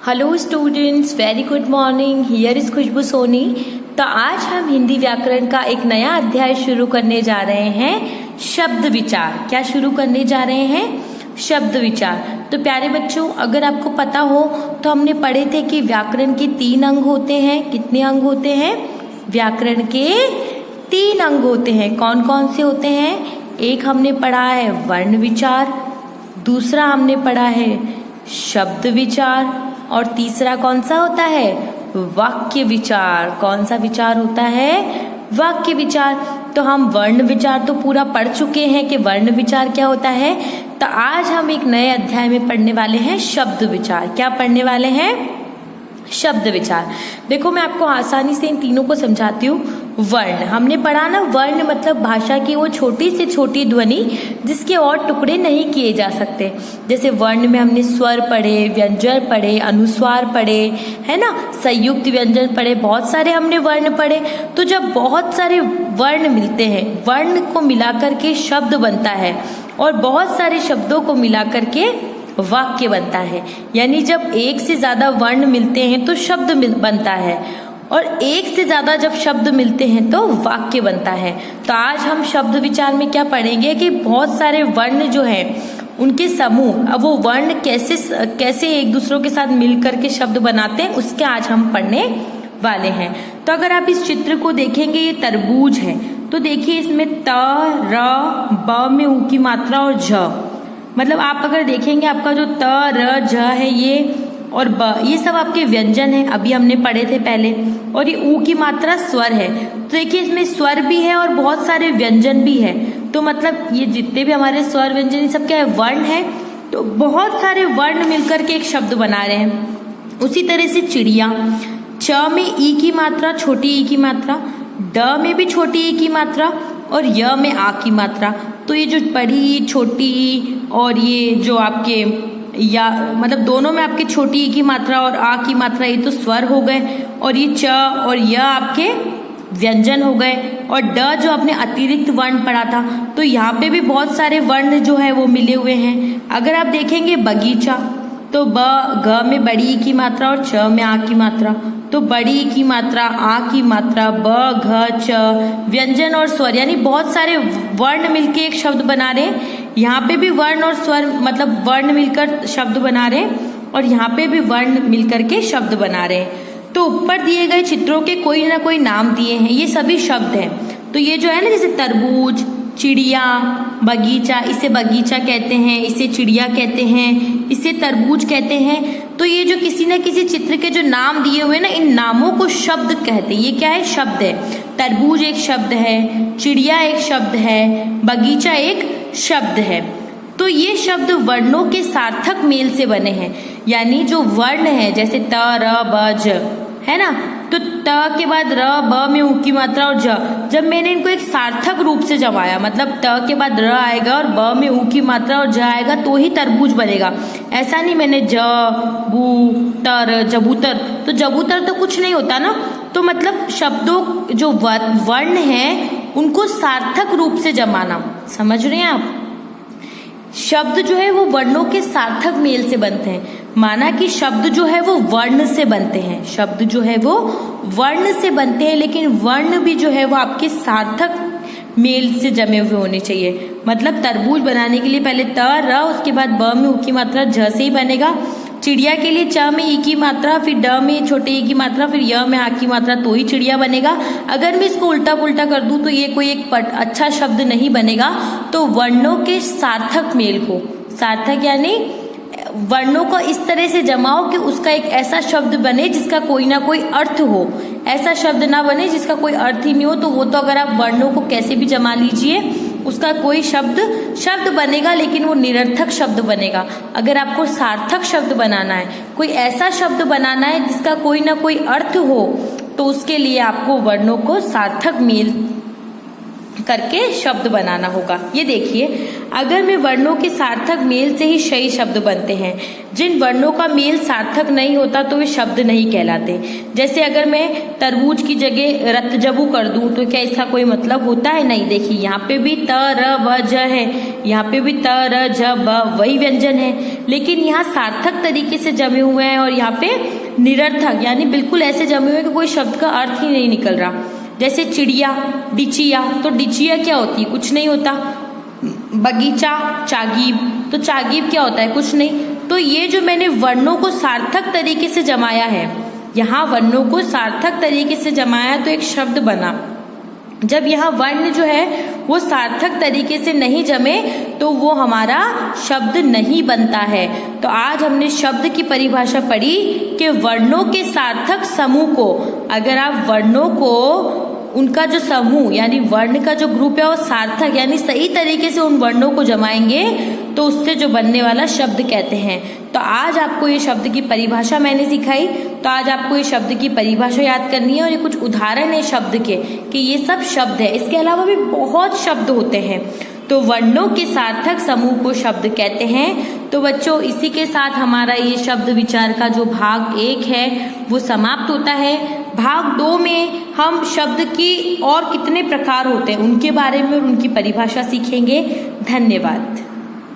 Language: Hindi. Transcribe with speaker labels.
Speaker 1: Hello students, very good morning. Here is Khushboo Soni. तो आज हम हिंदी व्याकरण का एक नया अध्याय शुरू करने जा रहे हैं, शब्द विचार। क्या शुरू करने जा रहे हैं? शब्द विचार। तो प्यारे बच्चों, अगर आपको पता हो तो हमने पढ़े थे कि व्याकरण के 3 अंग होते हैं। कितने अंग होते हैं? व्याकरण के 3 अंग होते हैं। कौन कौन से होते हैं? एक हमने पढ़ा है वर्ण विचार, दूसरा हमने पढ़ा है शब्द विचार, और तीसरा कौन सा होता है? वाक्य विचार। कौन सा विचार होता है? वाक्य विचार। तो हम वर्ण विचार तो पूरा पढ़ चुके हैं कि वर्ण विचार क्या होता है। तो आज हम एक नए अध्याय में पढ़ने वाले हैं शब्द विचार। क्या पढ़ने वाले हैं? शब्द विचार। देखो, मैं आपको आसानी से इन तीनों को समझाती हूँ। वर्ण हमने पढ़ा ना, वर्ण मतलब भाषा की वो छोटी से छोटी ध्वनि जिसके और टुकड़े नहीं किए जा सकते। जैसे वर्ण में हमने स्वर पढ़े, व्यंजन पढ़े, अनुस्वार पढ़े, है ना, संयुक्त व्यंजन पढ़े, बहुत सारे हमने वर्ण पढ़े। तो जब बहुत सारे वर्ण मिलते हैं, वर्ण को मिलाकर के शब्द बनता है, और बहुत सारे शब्दों को मिलाकर के वाक्य बनता है। यानी जब एक से ज्यादा वर्ण मिलते हैं तो शब्द बनता है, और एक से ज्यादा जब शब्द मिलते हैं तो वाक्य बनता है। तो आज हम शब्द विचार में क्या पढ़ेंगे कि बहुत सारे वर्ण जो हैं उनके समूह, अब वो वर्ण कैसे एक दूसरों के साथ मिलकर के शब्द बनाते हैं, उसके आज हम पढ़ने वाले हैं। तो अगर आप इस चित्र को देखेंगे, ये तरबूज है। तो देखिए, इसमें त, र, ब में ऊ की मात्रा और झ, मतलब आप अगर देखेंगे आपका जो त, र, झ है ये, और ब, ये सब आपके व्यंजन है, अभी हमने पढ़े थे पहले। और ये ऊ की मात्रा स्वर है। तो देखिए, इसमें स्वर भी है और बहुत सारे व्यंजन भी है। तो मतलब ये जितने भी हमारे स्वर व्यंजन, ये सब क्या है? वर्ण है। तो बहुत सारे वर्ण मिलकर के एक शब्द बना रहे हैं। उसी तरह से चिड़िया, च में ई की मात्रा, छोटी ई की मात्रा, ड में भी छोटी ई की मात्रा, और य में आ की मात्रा। तो ये जो बड़ी छोटी और ये जो आपके या मतलब दोनों में आपके छोटी ई की मात्रा और आ की मात्रा, ये तो स्वर हो गए, और ये च और य आपके व्यंजन हो गए। और ड जो आपने अतिरिक्त वर्ण पढ़ा था, तो यहाँ पे भी बहुत सारे वर्ण जो है वो मिले हुए हैं। अगर आप देखेंगे बगीचा, तो ब, घ में बड़ी ई की मात्रा और च में आ की मात्रा। तो बड़ी ई की मात्रा, आ की मात्रा, ब, घ, च, व्यंजन और स्वर, यानी बहुत सारे वर्ण मिलके एक शब्द बना रहे हैं। यहाँ पे भी वर्ण और स्वर मतलब वर्ण मिलकर शब्द बना रहे हैं, और यहाँ पे भी वर्ण मिलकर के शब्द बना रहे हैं। तो ऊपर दिए गए चित्रों के कोई ना कोई नाम दिए हैं, ये सभी शब्द हैं। तो ये जो है ना, जैसे तरबूज, चिड़िया, बगीचा, इसे बगीचा कहते हैं, इसे चिड़िया कहते हैं, इसे तरबूज कहते हैं। तो ये जो किसी न किसी चित्र के जो नाम दिए हुए ना, इन नामों को शब्द कहते हैं। ये क्या है? शब्द है। तरबूज एक शब्द है, चिड़िया एक शब्द है, बगीचा एक शब्द है। तो ये शब्द वर्णों के सार्थक मेल से बने हैं। यानी जो वर्ण है, जैसे त, र, ब, ज, है ना, तो त के बाद र, ब में ऊ की मात्रा और ज, जब मैंने इनको एक सार्थक रूप से जमाया, मतलब त के बाद र आएगा और ब में ऊ की मात्रा और ज आएगा, तो ही तरबूज बनेगा। ऐसा नहीं मैंने ज, बू, तर, जबूतर, तो जबूतर तो कुछ नहीं होता ना। तो मतलब शब्दों जो वर्ण है उनको सार्थक रूप से जमाना, समझ रहे हैं आप? शब्द जो है वो वर्णों के सार्थक मेल से बनते हैं। माना कि शब्द जो है वो वर्ण से बनते हैं, शब्द जो है वो वर्ण से बनते हैं, लेकिन वर्ण भी जो है वो आपके सार्थक मेल से जमे हुए होने चाहिए। मतलब तरबूज बनाने के लिए पहले त, र, उसके बाद ब में ऊ की मात्रा झ से ही बनेगा। चिड़िया के लिए च में ई की मात्रा, फिर ड में छोटे ई की मात्रा, फिर य में आ की मात्रा, तो ही चिड़िया बनेगा। अगर मैं इसको उल्टा पुल्टा कर दूं तो ये कोई एक अच्छा शब्द नहीं बनेगा। तो वर्णों के सार्थक मेल को, सार्थक यानी वर्णों को इस तरह से जमाओ कि उसका एक ऐसा शब्द बने जिसका कोई ना कोई अर्थ हो। ऐसा शब्द ना बने जिसका कोई अर्थ ही नहीं हो। तो वो तो अगर आप वर्णों को कैसे भी जमा लीजिए, उसका कोई शब्द बनेगा, लेकिन वो निरर्थक शब्द बनेगा। अगर आपको सार्थक शब्द बनाना है, कोई ऐसा शब्द बनाना है जिसका कोई ना कोई अर्थ हो, तो उसके लिए आपको वर्णों को सार्थक मेल करके शब्द बनाना होगा। ये देखिए, अगर मैं वर्णों के सार्थक मेल से ही सही शब्द बनते हैं। जिन वर्णों का मेल सार्थक नहीं होता तो वे शब्द नहीं कहलाते। जैसे अगर मैं तरबूज की जगह रतजबू कर दूं तो क्या इसका कोई मतलब होता है? नहीं। देखिए, यहाँ पे भी त र व ज है, यहाँ पे भी त र ज ब वही व्यंजन है, लेकिन यहाँ सार्थक तरीके से जमे हुए हैं और यहाँ पे निरर्थक यानी बिल्कुल ऐसे जमे हुए कि कोई शब्द का अर्थ ही नहीं निकल रहा। जैसे चिड़िया, डिचिया, तो डिचिया क्या होती है? कुछ नहीं होता। बगीचा, चागीब, तो चागीब क्या होता है? कुछ नहीं। तो ये जो मैंने वर्णों को सार्थक तरीके से जमाया है, यहाँ वर्णों को सार्थक तरीके से जमाया तो एक शब्द बना। जब यहाँ वर्ण जो है वो सार्थक तरीके से नहीं जमे तो वो हमारा शब्द नहीं बनता है। तो आज हमने शब्द की परिभाषा पढ़ी कि वर्णों के सार्थक समूह को, अगर आप वर्णों को उनका जो समूह यानी वर्ण का जो ग्रुप है वो सार्थक यानी सही तरीके से उन वर्णों को जमाएंगे तो उससे जो बनने वाला शब्द कहते हैं। तो आज आपको ये शब्द की परिभाषा मैंने सिखाई, तो आज आपको ये शब्द की परिभाषा याद करनी है और ये कुछ उदाहरण है शब्द के कि ये सब शब्द है। इसके अलावा भी बहुत शब्द होते हैं। तो वर्णों के सार्थक समूह को शब्द कहते हैं। तो बच्चों, इसी के साथ हमारा ये शब्द विचार का जो भाग 1 है वो समाप्त होता है। भाग 2 में हम शब्द की और कितने प्रकार होते हैं उनके बारे में और उनकी परिभाषा सीखेंगे। धन्यवाद।